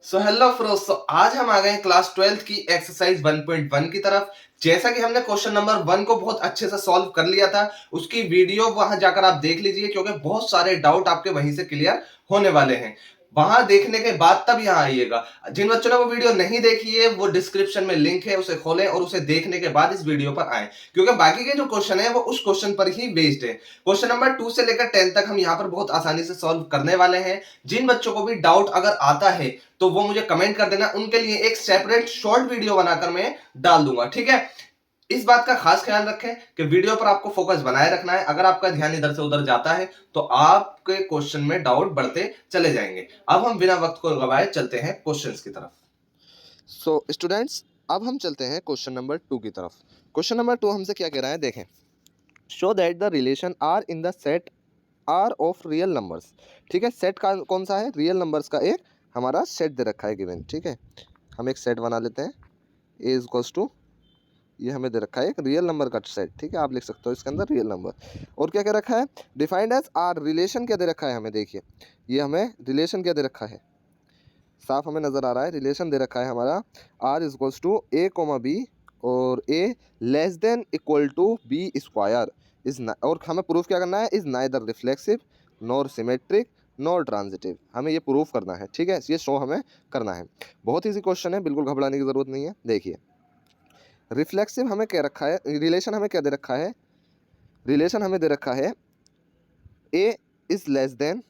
Hello Frost, आज हम आ गए हैं क्लास 12th की एक्सरसाइज 1.1 की तरफ। जैसा कि हमने क्वेश्चन नंबर 1 को बहुत अच्छे से सॉल्व कर लिया था, उसकी वीडियो वहां जाकर आप देख लीजिए, क्योंकि बहुत सारे डाउट आपके वहीं से क्लियर होने वाले हैं। वहां देखने के बाद तब यहाँ आइएगा। जिन बच्चों ने वो वीडियो नहीं देखी है, वो डिस्क्रिप्शन में लिंक है, उसे खोलें और उसे देखने के बाद इस वीडियो पर आए, क्योंकि बाकी के जो क्वेश्चन है वो उस क्वेश्चन पर ही बेस्ड है। क्वेश्चन नंबर 2 से लेकर 10 तक हम यहाँ पर बहुत आसानी से सॉल्व करने वाले हैं। जिन बच्चों को भी डाउट अगर आता है तो वो मुझे कमेंट कर देना, उनके लिए एक सेपरेट शॉर्ट वीडियो बनाकर मैं डाल दूंगा, ठीक है। इस बात का खास ख्याल रखें कि वीडियो पर आपको फोकस बनाए रखना है। अगर आपका ध्यान इधर से उधर जाता है तो आपके क्वेश्चन में डाउट बढ़ते चले जाएंगे। अब हम बिना वक्त को गवाए चलते हैं क्वेश्चंस की तरफ। सो स्टूडेंट्स, अब हम चलते हैं क्वेश्चन नंबर 2 की तरफ। क्वेश्चन नंबर 2 हमसे क्या कह रहा है, देखें। Show that the relation R in the set R of real numbers. ठीक है, सेट का कौन सा है? रियल नंबर्स का एक हमारा सेट दे रखा है गिवन। ठीक है, हम एक सेट बना लेते हैं। ए इज इक्वल्स टू, ये हमें दे रखा है एक रियल नंबर का सेट। ठीक है, आप लिख सकते हो इसके अंदर रियल नंबर। और क्या कह रखा है? Defined as are. रिलेशन क्या दे रखा है हमें? देखिए, ये हमें रिलेशन क्या दे रखा है, साफ हमें नज़र आ रहा है। रिलेशन दे रखा है हमारा R is equals to A comma B, और A less than equal to B square is, और हमें प्रूफ क्या करना है? Is neither reflexive nor symmetric nor transitive. हमें ये प्रूफ करना है। ठीक है, ये शो हमें करना है। बहुत ईजी क्वेश्चन है, बिल्कुल घबराने की ज़रूरत नहीं है। देखिए, रिफ्लेक्सिव हमें क्या रखा है, रिलेशन हमें क्या दे रखा है? रिलेशन हमें दे रखा है ए इज लेस देन,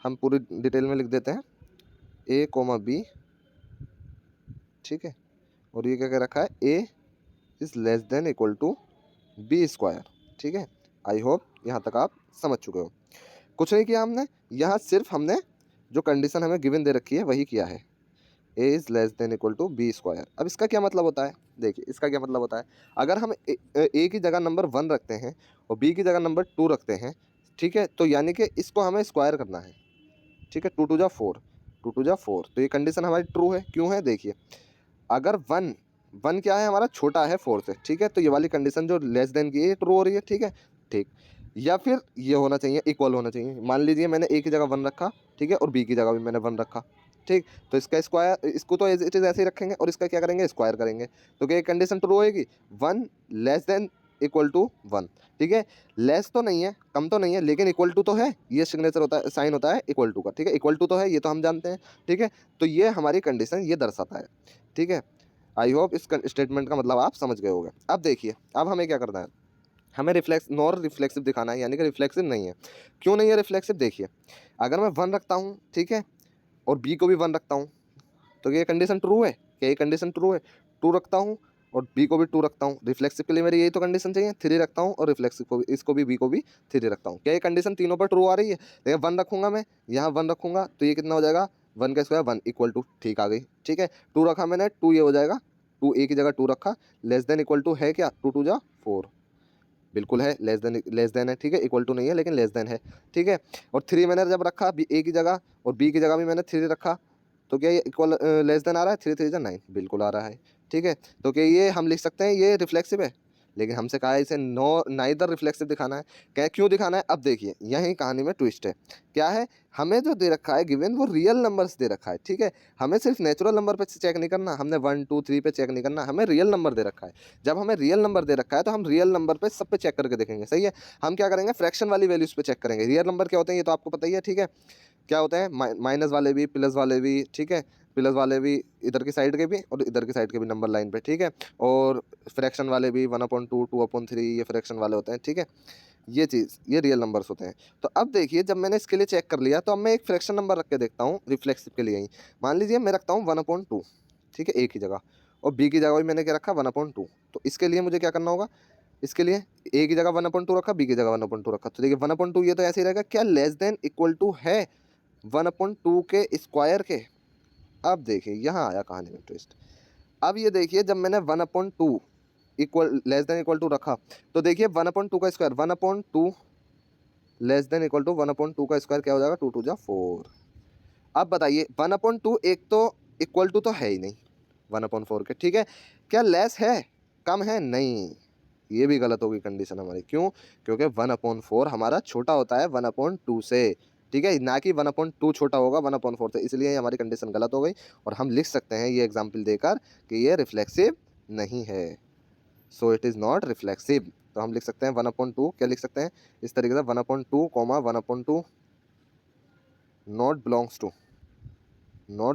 हम पूरी डिटेल में लिख देते हैं, ए कोमा बी। ठीक है, और ये क्या कह रखा है? A is less than equal to B square. ठीक है, आई होप यहाँ तक आप समझ चुके हो। कुछ नहीं किया हमने, यहाँ सिर्फ हमने जो कंडीशन हमें गिवन दे रखी है वही किया है, A is less than equal to B square. अब इसका क्या मतलब होता है? देखिए, इसका क्या मतलब होता है, अगर हम ए की जगह नंबर 1 रखते हैं और बी की जगह नंबर 2 रखते हैं, ठीक है, तो यानी कि इसको हमें स्क्वायर करना है। ठीक है, 2 टू जा 4, 2 टू जा 4, तो ये कंडीशन हमारी ट्रू है। क्यों है? देखिए, अगर वन वन क्या है हमारा? छोटा है 4 से। ठीक है, तो ये वाली कंडीशन जो लेस देन की है ये ट्रू हो रही है। ठीक है, ठीक। या फिर ये होना चाहिए, इक्वल होना चाहिए। मान लीजिए मैंने ए की जगह 1 रखा, ठीक है, और बी की जगह भी मैंने 1 रखा। ठीक, तो इसका स्क्वायर, इसको तो एज इट इज ऐसे ही रखेंगे और इसका क्या करेंगे? स्क्वायर करेंगे। तो क्या ये कंडीशन ट्रू होएगी? 1 लेस देन इक्वल टू 1। ठीक है, लेस तो नहीं है, कम तो नहीं है, लेकिन इक्वल टू तो है। ये सिग्नेचर होता है, साइन होता है इक्वल टू का। ठीक है, इक्वल टू तो है, ये तो हम जानते हैं। ठीक है, तो ये हमारी कंडीशन ये दर्शाता है। ठीक है, आई होप इस स्टेटमेंट का मतलब आप समझ गए होंगे। अब देखिए, अब हमें क्या करना है? हमें रिफ्लेक्स नॉर रिफ्लेक्सिव दिखाना है, यानी कि रिफ्लेक्सिव नहीं है। क्यों नहीं है रिफ्लेक्सिव? देखिए, अगर मैं 1 रखता हूँ, ठीक है, और बी को भी 1 रखता हूँ, तो ये कंडीशन ट्रू है? क्या ये कंडीशन ट्रू है? 2 रखता हूँ और बी को भी 2 रखता हूँ, रिफ्लेक्सिव के लिए मेरी यही तो कंडीशन चाहिए। 3 रखता हूँ और रिफ्लेक्सिव को भी, इसको भी, बी को भी 3 रखता हूँ, क्या ये कंडीशन तीनों पर ट्रू आ रही है? देखिए, 1 रखूंगा मैं, यहाँ 1 रखूंगा, तो ये कितना हो जाएगा? 1 का स्क्वायर 1 इक्वल टू, ठीक आ गई। ठीक है, 2 रखा मैंने, 2 ये हो जाएगा, 2 ए की जगह 2 रखा, लेस देन इक्वल टू है क्या? 2 टू जा 4, बिल्कुल है, लेस देन है। ठीक है, इक्वल टू नहीं है लेकिन लेस देन है। ठीक है, और 3 मैंने जब रखा बी ए की जगह और बी की जगह भी मैंने 3 रखा, तो क्या ये इक्वल लेस देन आ रहा है? 3 3 जा 9, बिल्कुल आ रहा है। ठीक है, तो क्या ये हम लिख सकते हैं ये रिफ्लेक्सिव है? लेकिन हमसे कहा है इसे नो नाइदर रिफ्लेक्सिव दिखाना है। क्या क्यों दिखाना है? अब देखिए, यही कहानी में ट्विस्ट है। क्या है? हमें जो दे रखा है गिवन वो रियल नंबर्स दे रखा है। ठीक है, हमें सिर्फ नेचुरल नंबर पे चेक नहीं करना, हमने 1 2 3 पे चेक नहीं करना, हमें रियल नंबर दे रखा है। जब हमें रियल नंबर दे रखा है तो हम रियल नंबर पे सब पे चेक करके देखेंगे। सही है, हम क्या करेंगे? फ्रैक्शन वाली वैल्यूज पे चेक करेंगे। रियल नंबर क्या होते हैं ये तो आपको पता ही है। ठीक है, क्या होते हैं? माइनस वाले भी, प्लस वाले भी। ठीक है, प्लस वाले भी इधर की साइड के भी और इधर की साइड के भी नंबर लाइन पे। ठीक है, और फ्रैक्शन वाले भी 1/2 2/3, ये फ्रैक्शन वाले होते हैं। ठीक है, ये चीज़, ये रियल नंबर्स होते हैं। तो अब देखिए, जब मैंने इसके लिए चेक कर लिया तो अब मैं एक फ्रैक्शन नंबर रख के देखता हूँ रिफ्लेक्सिव के लिए ही। मान लीजिए मैं रखता हूँ 1/2। ठीक है, ए की जगह, और बी की जगह भी मैंने क्या रखा? 1/2। तो इसके लिए मुझे क्या करना होगा? इसके लिए ए की जगह 1/2 रखा, बी की जगह 1/2 रखा, तो देखिए 1/2 ये तो ऐसे ही रहेगा। क्या लेस देन इक्वल टू है 1/2 के स्क्वायर के? अब देखिए, यहाँ आया कहानी में ट्विस्ट। अब ये देखिए, जब मैंने 1/2 equal less than equal to रखा, तो देखिए 1/2 का square 1/2 less than equal to 1/2 का स्क्वायर क्या हो जाएगा? 2 टू जा 4। अब बताइए, 1/2 एक तो इक्वल टू तो है ही नहीं 1/4 के। ठीक है, क्या लेस है? कम है? नहीं, ये भी गलत होगी कंडीशन हमारी। क्यों? क्योंकि 1/4 हमारा छोटा होता है 1/2 से। ठीक है, ना कि 1/2 छोटा होगा 1/4 से, इसलिए ये हमारी कंडीशन गलत हो गई और हम लिख सकते हैं ये एग्जाम्पल देकर कि ये रिफ्लेक्सिव नहीं है। सो इट इज़ नॉट रिफ्लेक्सिव। तो हम लिख सकते हैं 1/2, क्या लिख सकते हैं इस तरीके से 1/2 1/2 नॉट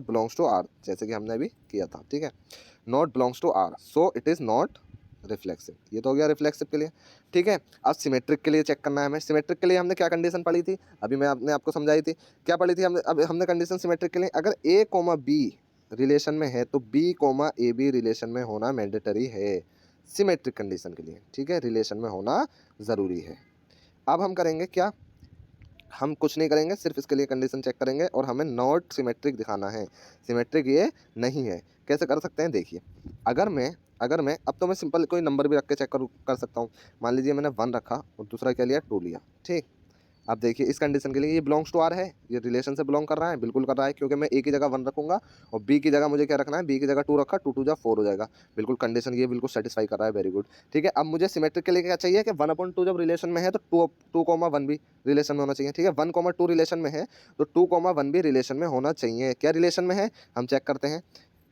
बिलोंग्स टू आर, जैसे कि हमने अभी किया था। ठीक है, not belongs to R, so it is not reflexive. ये तो हो गया रिफ्लेक्सिव के लिए। ठीक है, अब सिमेट्रिक के लिए चेक करना है हमें। सिमेट्रिक के लिए हमने क्या कंडीशन पढ़ी थी, अभी मैं आपने आपको समझाई थी। क्या पढ़ी थी हमने, अब हमने कंडीशन सिमेट्रिक के लिए, अगर ए कोमा बी रिलेशन में है तो बी कोमा ए भी रिलेशन में होना मैंडेटरी है सिमेट्रिक कंडीशन के लिए। ठीक है, रिलेशन में होना ज़रूरी है। अब हम करेंगे क्या, हम कुछ नहीं करेंगे, सिर्फ इसके लिए कंडीशन चेक करेंगे और हमें नॉट सिमेट्रिक दिखाना है, सिमेट्रिक ये नहीं है। कैसे कर सकते हैं, देखिए, अगर मैं अब तो मैं सिंपल कोई नंबर भी रख के चेक कर सकता हूँ। मान लीजिए मैंने 1 रखा और दूसरा क्या लिया, 2 लिया। ठीक, अब देखिए इस कंडीशन के लिए ये बिलोंग्स टू आर है, ये रिलेशन से बिलोंग कर रहा है, बिल्कुल कर रहा है, क्योंकि मैं ए की जगह 1 रखूंगा और बी की जगह मुझे क्या रखना है, बी की जगह 2 रखा, 2 2 जा 4 हो जाएगा। बिल्कुल कंडीशन ये बिल्कुल सेटिस्फाई कर रहा है, वेरी गुड। ठीक है, अब मुझे सिमेट्रिक के लिए क्या चाहिए कि 1/2 जब रिलेशन में है तो 2 2 1 भी रिलेशन में होना चाहिए। ठीक है, 1 2 रिलेशन में है तो 2 1 भी रिलेशन में होना चाहिए। क्या रिलेशन में है, हम चेक करते हैं।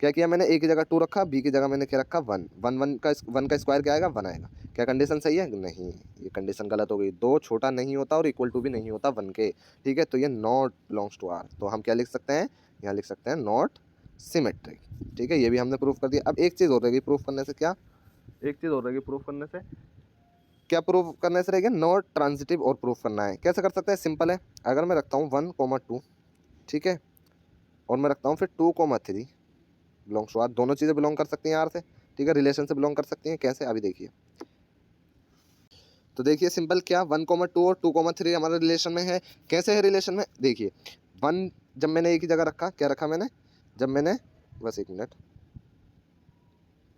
क्या किया मैंने, ए की जगह 2 रखा, बी की जगह मैंने क्या रखा, 1 1 1 का स्क्वायर क्या आएगा, 1 आएगा। क्या कंडीशन सही है, नहीं, ये कंडीशन गलत हो गई। 2 छोटा नहीं होता और इक्वल टू भी नहीं होता 1 के। ठीक है, तो ये नॉट बिलोंग्स टू आर, तो हम क्या लिख सकते हैं, यहाँ लिख सकते हैं नॉट सिमेट्रिक। ठीक है, ये भी हमने प्रूफ कर दिया। अब एक चीज़ और रहेगी प्रूफ करने से, क्या, एक चीज़ और रहेगी प्रूफ करने से, क्या प्रूफ करने से रहेगा, नॉट ट्रांजिटिव और प्रूफ करना है। कैसे कर सकते हैं, सिंपल है, अगर मैं रखता हूँ 1 2, ठीक है, और मैं रखता हूँ फिर 2 3 बिलोंग्स टू आर, दोनों चीज़ें बिलोंग कर सकती हैं आर से। ठीक है, रिलेशन से बिलोंग कर सकती हैं। कैसे, अभी देखिए, तो देखिए सिंपल, क्या 1 2 और 2 3 हमारे रिलेशन में है। कैसे है रिलेशन में, देखिए 1 जब मैंने एक ही जगह रखा, क्या रखा मैंने, जब मैंने, बस एक मिनट,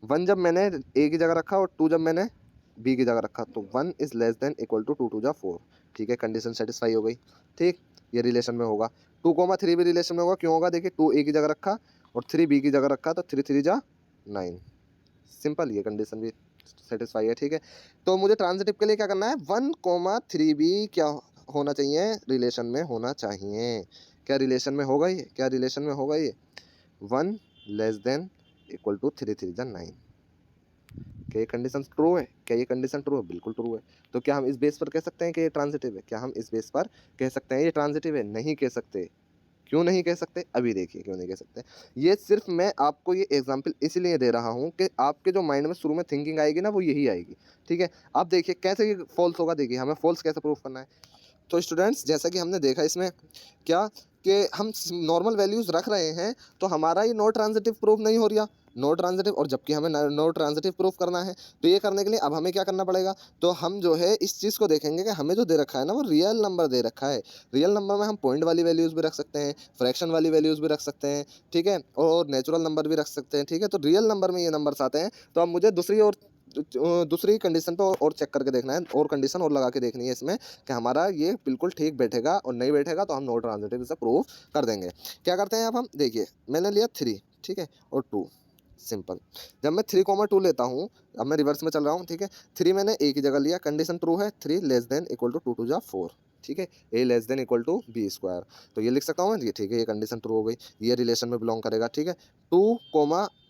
1 जब मैंने ए की जगह रखा और 2 जब मैंने बी की जगह रखा, तो 1 is less than equal to 2 2 जा 4। ठीक है, कंडीशन सेटिस्फाई हो गई। ठीक, ये रिलेशन में होगा। 2 3 भी रिलेशन में होगा, क्यों होगा, देखिए 2 ए की जगह रखा और 3 बी की जगह रखा, तो 3 3 जा 9। सिंपल, ये कंडीशन भी सेटिस्फाई है। ठीक है, तो मुझे ट्रांजिटिव के लिए क्या करना है, 1 3 भी क्या होना चाहिए, रिलेशन में होना चाहिए। क्या रिलेशन में होगा ये, क्या रिलेशन में होगा ये, 1 लेस देन इक्वल टू 3 3 जा 9। क्या ये कंडीशन ट्रू है, क्या ये कंडीशन ट्रू है, बिल्कुल ट्रू है। तो क्या हम इस बेस पर कह सकते हैं कि ये ट्रांजिटिव है, क्या हम इस बेस पर कह सकते हैं ये ट्रांजिटिव है, नहीं कह सकते। क्यों नहीं कह सकते, अभी देखिए क्यों नहीं कह सकते। ये सिर्फ मैं आपको ये एग्जांपल इसलिए दे रहा हूँ कि आपके जो माइंड में शुरू में थिंकिंग आएगी ना, वो यही आएगी। ठीक है, अब देखिए कैसे ये फॉल्स होगा, देखिए हमें फॉल्स कैसे प्रूफ करना है। तो स्टूडेंट्स, जैसा कि हमने देखा इसमें क्या, कि हम नॉर्मल वैल्यूज़ रख रहे हैं तो हमारा ये नो ट्रांजिटिव प्रूफ नहीं हो रहा, नो ट्रांजिटिव, और जबकि हमें नो ट्रांजिटिव प्रूफ करना है। तो ये करने के लिए अब हमें क्या करना पड़ेगा, तो हम जो है इस चीज़ को देखेंगे कि हमें जो दे रखा है ना, वो रियल नंबर दे रखा है। रियल नंबर में हम पॉइंट वाली वैल्यूज़ भी रख सकते हैं, फ्रैक्शन वाली वैल्यूज़ भी रख सकते हैं। ठीक है, और नेचुरल नंबर भी रख सकते हैं। ठीक है, तो रियल नंबर में ये नंबर्स आते हैं। तो अब मुझे दूसरी कंडीशन पे और चेक करके देखना है, और कंडीशन और लगा के देखनी है इसमें कि हमारा ये बिल्कुल ठीक बैठेगा, और नहीं बैठेगा तो हम नो ट्रांजिटिव से प्रूफ कर देंगे। क्या करते हैं अब हम, देखिए मैंने लिया 3, ठीक है, और 2, सिंपल। जब मैं 3 2 लेता हूँ, अब मैं रिवर्स में चल रहा हूँ। ठीक है, 3 मैंने ए की जगह लिया, कंडीशन ट्रू है, 3 लेस देन इक्वल टू 2 2 जा 4। ठीक है, A less than equal to B square, तो ये लिख सकता हूँ मैं, ये ठीक है, ये कंडीशन ट्रू हो गई, ये रिलेशन में बिलोंग करेगा। ठीक है, 2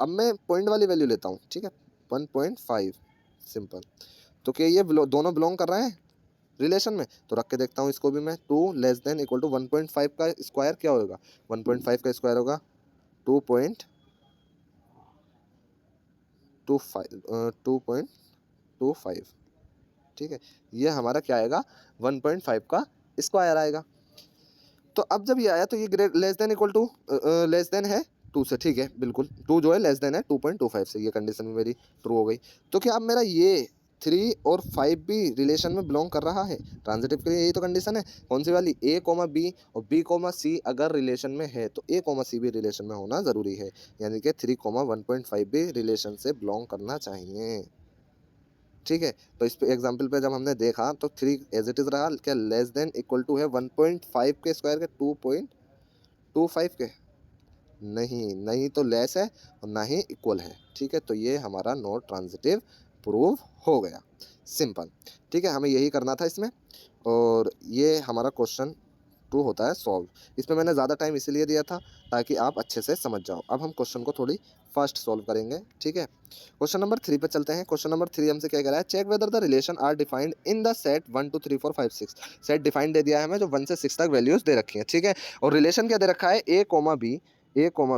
अब मैं पॉइंट वाली वैल्यू लेता हूँ। ठीक है, 1.5, सिंपल। तो क्या ये दोनों बिलोंग कर रहे हैं रिलेशन में, तो रख के देखता हूँ इसको भी मैं। 2 लेस देन इक्वल टू 1.5 का स्क्वायर क्या होगा, 1.5 का स्क्वायर होगा 2.25। ठीक है, ये हमारा क्या आएगा, 1.5 का स्क्वायर आएगा। तो अब जब ये आया तो ये great less than equal to less than है 2 से। ठीक है, बिल्कुल 2 जो है लेस देन है 2.25 से, ये कंडीशन मेरी ट्रू हो गई। तो क्या अब मेरा ये 3 और 5 भी रिलेशन में बिलोंग कर रहा है, ट्रांजिटिव के लिए यही तो कंडीशन है। कौन सी वाली, ए कोमा बी और बी कोमा सी अगर रिलेशन में है तो ए कोमा सी भी रिलेशन में होना ज़रूरी है, यानी कि 3 1.5 भी रिलेशन से बिलोंग करना चाहिए। ठीक है, तो इस पे एग्जाम्पल पे जब हमने देखा तो 3 एज इट इज़ रहा, क्या लेस देन इक्वल टू है 1.5 के स्क्वायर के 2.25 के, नहीं, नहीं तो लेस है और ना ही इक्वल है। ठीक है, तो ये हमारा नो ट्रांजिटिव प्रूव हो गया, सिंपल। ठीक है, हमें यही करना था इसमें, और ये हमारा क्वेश्चन टू होता है सॉल्व। इसमें मैंने ज़्यादा टाइम इसीलिए दिया था ताकि आप अच्छे से समझ जाओ। अब हम क्वेश्चन को थोड़ी फास्ट सॉल्व करेंगे, ठीक है। क्वेश्चन नंबर 3 पे चलते हैं। क्वेश्चन नंबर 3 हमसे क्या कह रहा है, check whether the relation are defined in the set 1 2 3 4 5 6। Set defined दे दिया है हमें, जो 1 से 6 तक वैल्यूज दे रखी हैं, ठीक है। और रिलेशन क्या दे रखा है, A comma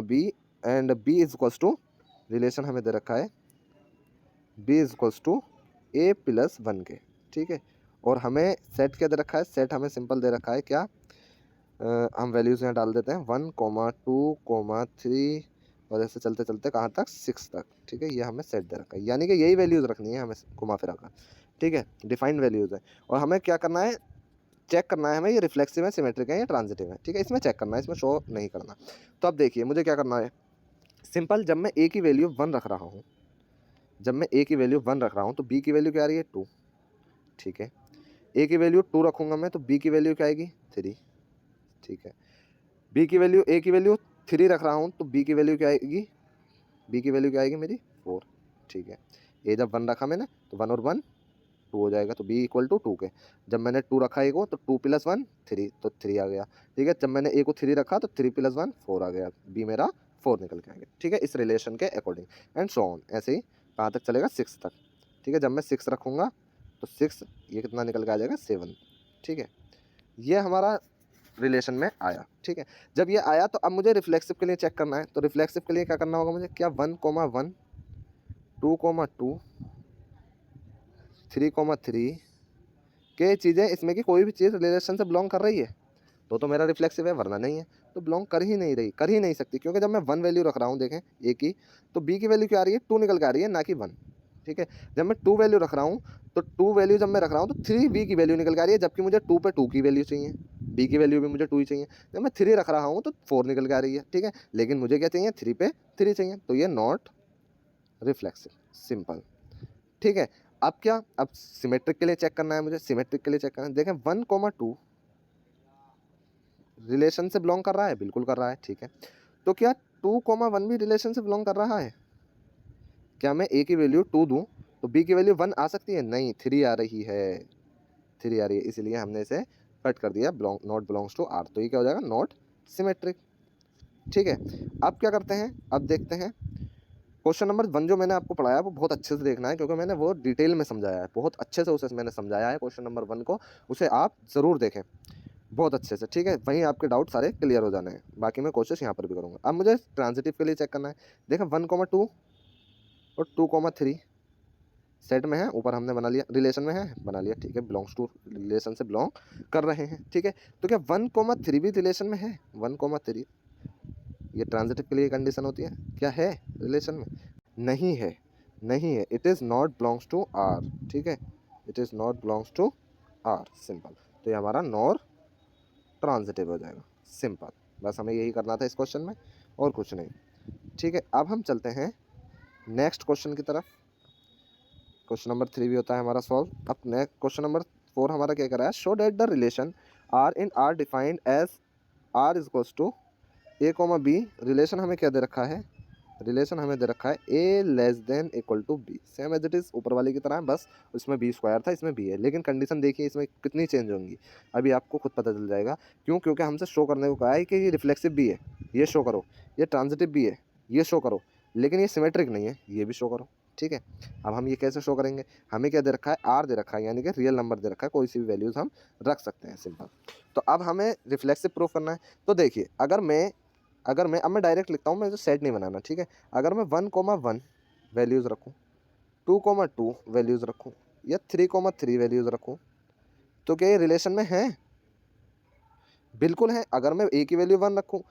B and B is equals to, relation हमें दे रखा है B is equals to A plus 1 के, ठीक है। और हमें सेट क्या दे रखा है, सेट हमें सिंपल दे रखा है क्या, हम वैल्यूज़ यहाँ डाल देते हैं 1 2 3 और ऐसे चलते चलते कहाँ तक 6 तक, ठीक है। ये हमें सेट दे रखा है, यानी कि यही वैल्यूज़ रखनी है हमें घुमा फिरा कर, ठीक है। डिफाइंड वैल्यूज़ है और हमें क्या करना है, चेक करना है हमें ये रिफ्लेक्सिव है, सिमेट्रिक है या ट्रांजिटिव है, ठीक है। इसमें चेक करना है, इसमें शो नहीं करना। तो अब देखिए मुझे क्या करना है, सिंपल, जब मैं ए की वैल्यू 1 रख रहा हूँ, जब मैं ए की वैल्यू 1 रख रहा हूँ तो बी की वैल्यू क्या आ रही है 2, ठीक है। ए की वैल्यू 2 रखूँगा मैं तो बी की वैल्यू क्या आएगी 3, ठीक है। बी की वैल्यू, ए की वैल्यू 3 रख रहा हूँ तो बी की वैल्यू क्या आएगी, बी की वैल्यू क्या आएगी मेरी 4, ठीक है। ए जब 1 रखा मैंने तो 1 और 1 2 हो जाएगा, तो बी इक्वल टू 2 के। जब मैंने 2 रखा ए को तो 2 + 1 3, तो 3 आ गया, ठीक है। जब मैंने ए को 3 रखा तो 3 + 1 4 आ गया, बी मेरा 4 निकल के आ गया, ठीक है। इस रिलेशन के अकॉर्डिंग एंड सो ऑन, ऐसे ही कहाँ तक चलेगा 6 तक, ठीक है। जब मैं 6 रखूँगा तो 6 ये कितना निकल के आ जाएगा 7, ठीक है। ये हमारा रिलेशन में आया, ठीक है। जब ये आया तो अब मुझे रिफ्लेक्सिव के लिए चेक करना है, तो रिफ्लेक्सिव के लिए क्या करना होगा मुझे, क्या 1 1 2 2 3 3 के चीज़ें, इसमें की कोई भी चीज़ रिलेशन से बिलोंग कर रही है तो मेरा रिफ्लेक्सिव है, वरना नहीं है। तो बिलोंग कर ही नहीं रही, कर ही नहीं सकती, क्योंकि जब मैं 1 वैल्यू रख रहा हूँ देखें ए की, तो बी की वैल्यू क्या आ रही है 2 निकल के आ रही है, ना कि 1, ठीक है। जब मैं 2 वैल्यू रख रहा हूँ तो 2 वैल्यू जब मैं रख रहा हूँ तो 3 बी की वैल्यू निकल के आ रही है, जबकि मुझे 2 पे 2 की वैल्यू चाहिए, बी की वैल्यू भी मुझे 2 ही चाहिए। जब मैं 3 रख रहा हूँ तो 4 निकल के आ रही है, ठीक है। लेकिन मुझे क्या चाहिए 3 पे 3 चाहिए, तो ये नॉट रिफ्लेक्सिव, सिंपल, ठीक है। अब क्या, अब सिमेट्रिक के लिए चेक करना है मुझे, सिमेट्रिक के लिए चेक करना है। देखें 1 2 रिलेशन से बिलोंग कर रहा है, बिल्कुल कर रहा है, ठीक है। तो क्या 2 1 भी रिलेशन से बिलोंग कर रहा है, क्या मैं ए की वैल्यू 2 दूं तो बी की वैल्यू 1 आ सकती है, नहीं 3 आ रही है, 3 आ रही है, इसलिए हमने इसे कट कर दिया, belong not belongs to R, तो ये क्या हो जाएगा नॉट सिमेट्रिक, ठीक है। अब क्या करते हैं, अब देखते हैं क्वेश्चन नंबर 1 जो मैंने आपको पढ़ाया वो बहुत अच्छे से देखना है, क्योंकि मैंने वो डिटेल में समझाया है, बहुत अच्छे से उसे मैंने समझाया है क्वेश्चन नंबर 1 को, उसे आप ज़रूर देखें बहुत अच्छे से, ठीक है। वहीं आपके डाउट सारे क्लियर हो जाने हैं, बाकी मैं कोशिश यहाँ पर भी करूँगा। अब मुझे ट्रांजिटिव के लिए चेक करना है, देखा 1 2 और 2 3 सेट में है, ऊपर हमने बना लिया, रिलेशन में है बना लिया, ठीक है। बिलोंग्स टू रिलेशन से बिलोंग कर रहे हैं, ठीक है। तो क्या 1 3 भी रिलेशन में है, 1 3 ये ट्रांजिटिव के लिए कंडीशन होती है, क्या है रिलेशन में, नहीं है, नहीं है, it is not belongs to R, ठीक है, it is not belongs to R, simple. तो ये हमारा नॉर ट्रांजिटिव हो जाएगा, सिंपल। बस हमें यही करना था इस क्वेश्चन में और कुछ नहीं, ठीक है। अब हम चलते हैं नेक्स्ट क्वेश्चन की तरफ। क्वेश्चन नंबर 3 भी होता है हमारा सॉल्व। अब नेक्स्ट क्वेश्चन नंबर 4 हमारा क्या कर रहा है, show that the relation R in R defined as R is equals to A B. Relation हमें क्या दे रखा है, रिलेशन हमें दे रखा है A less than equal to B, same as it is ऊपर वाले की तरह, बस उसमें बी स्क्वायर था, इसमें बी है, लेकिन कंडीशन देखिए इसमें कितनी चेंज होंगी, अभी आपको खुद पता चल जाएगा। क्यों, क्योंकि हमसे शो करने को कहा है कि ये रिफ्लेक्सिव भी है, ये शो करो, ये ट्रांजिटिव भी है, ये शो करो, लेकिन ये सिमेट्रिक नहीं है, ये भी शो करो, ठीक है। अब हम ये कैसे शो करेंगे, हमें क्या दे रखा है आर दे रखा है, यानी कि रियल नंबर दे रखा है, कोई सी भी वैल्यूज़ हम रख सकते हैं, सिंपल। तो अब हमें रिफ्लेक्सिव प्रूफ करना है। तो देखिए अगर मैं अब मैं डायरेक्ट लिखता हूँ, मैं जो सेट नहीं बनाना, ठीक है। अगर मैं 1 1 वैल्यूज़ रखूँ, 2 2 वैल्यूज़ रखूँ या 3 3 वैल्यूज़ रखूँ, तो क्या ये रिलेशन में है, बिल्कुल है। अगर मैं ए की वैल्यू 1 रखूँ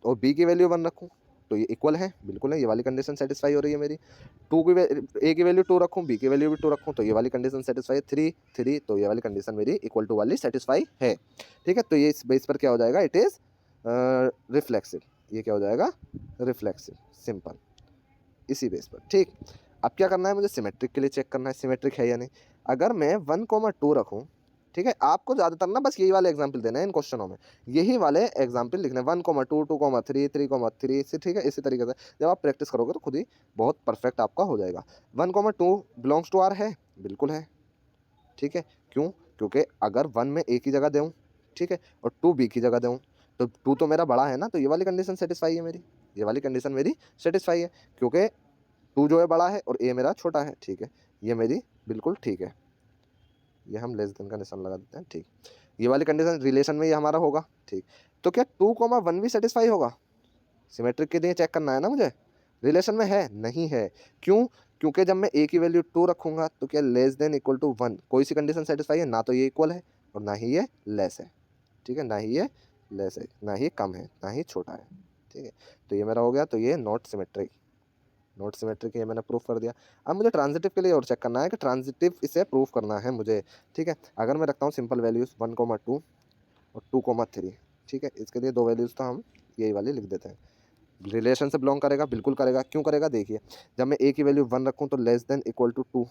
और बी की वैल्यू 1 रखूँ तो ये इक्वल है, बिल्कुल है, ये वाली कंडीशन सेटिस्फाई हो रही है मेरी। ए की वैल्यू 2 रखूँ, बी की वैल्यू भी 2 रखूँ तो ये वाली कंडीशन सेटिस्फाई है। 3 3 तो ये वाली कंडीशन मेरी इक्वल टू वाली सेटिस्फाई है, ठीक है। तो ये इस बेस पर क्या हो जाएगा, इट इज़ रिफ्लेक्सिव, ये क्या हो जाएगा रिफ्लेक्सिव, सिंपल, इसी बेस पर, ठीक। अब क्या करना है मुझे, सिमेट्रिक के लिए चेक करना है सिमेट्रिक है या नहीं। अगर मैं 1 2 रखूँ, ठीक है, आपको ज़्यादातर ना बस यही वाले एग्जाम्पल देने हैं इन क्वेश्चनों में, यही वाले एग्जाम्पल लिखने 1 2 2 3 3 3 से, ठीक है। इसी तरीके से जब आप प्रैक्टिस करोगे तो खुद ही बहुत परफेक्ट आपका हो जाएगा। 1 2 बिलोंग्स टू आर है, बिल्कुल है, ठीक है। क्यों, क्योंकि अगर 1 में ए की जगह दूँ ठीक है, और 2 बी की जगह दूँ, तो 2 तो मेरा बड़ा है ना, तो ये वाली कंडीशन सेटिस्फाई है मेरी, ये वाली कंडीशन मेरी सेटिस्फाई है, क्योंकि 2 जो है बड़ा है और ए मेरा छोटा है, ठीक है, ये मेरी बिल्कुल ठीक है। ये हम लेस देन का निशान लगा देते हैं, ठीक। ये वाली कंडीशन रिलेशन में ये हमारा होगा, ठीक। तो क्या 2, 1 भी सेटिस्फाई होगा? सिमेट्रिक के लिए चेक करना है ना मुझे, रिलेशन में है नहीं है, क्यों? क्योंकि जब मैं ए की वैल्यू 2 रखूंगा तो क्या लेस देन इक्वल टू 1 कोई सी कंडीशन सेटिस्फाई है? ना तो ये इक्वल है और ना ही ये लेस है, ठीक है, ना ही ये लेस है, ना ही कम है, ना ही छोटा है, ठीक है। तो ये मेरा हो गया, तो ये नॉट सिमेट्रिक, नॉट सिमेट्रिक ये मैंने प्रूफ कर दिया। अब मुझे ट्रांजिटिव के लिए और चेक करना है कि ट्रांजिटिव इसे प्रूफ करना है मुझे, ठीक है। अगर मैं रखता हूँ सिंपल वैल्यूज 1,2 और 2,3, ठीक है, इसके लिए 2 वैल्यूज तो हम यही वाली लिख देते हैं। रिलेशन से बिलोंग करेगा, बिल्कुल करेगा, क्यों करेगा? देखिए, जब मैं ए की वैल्यू 1 रखूँ तो लेस देन इक्वल टू 2,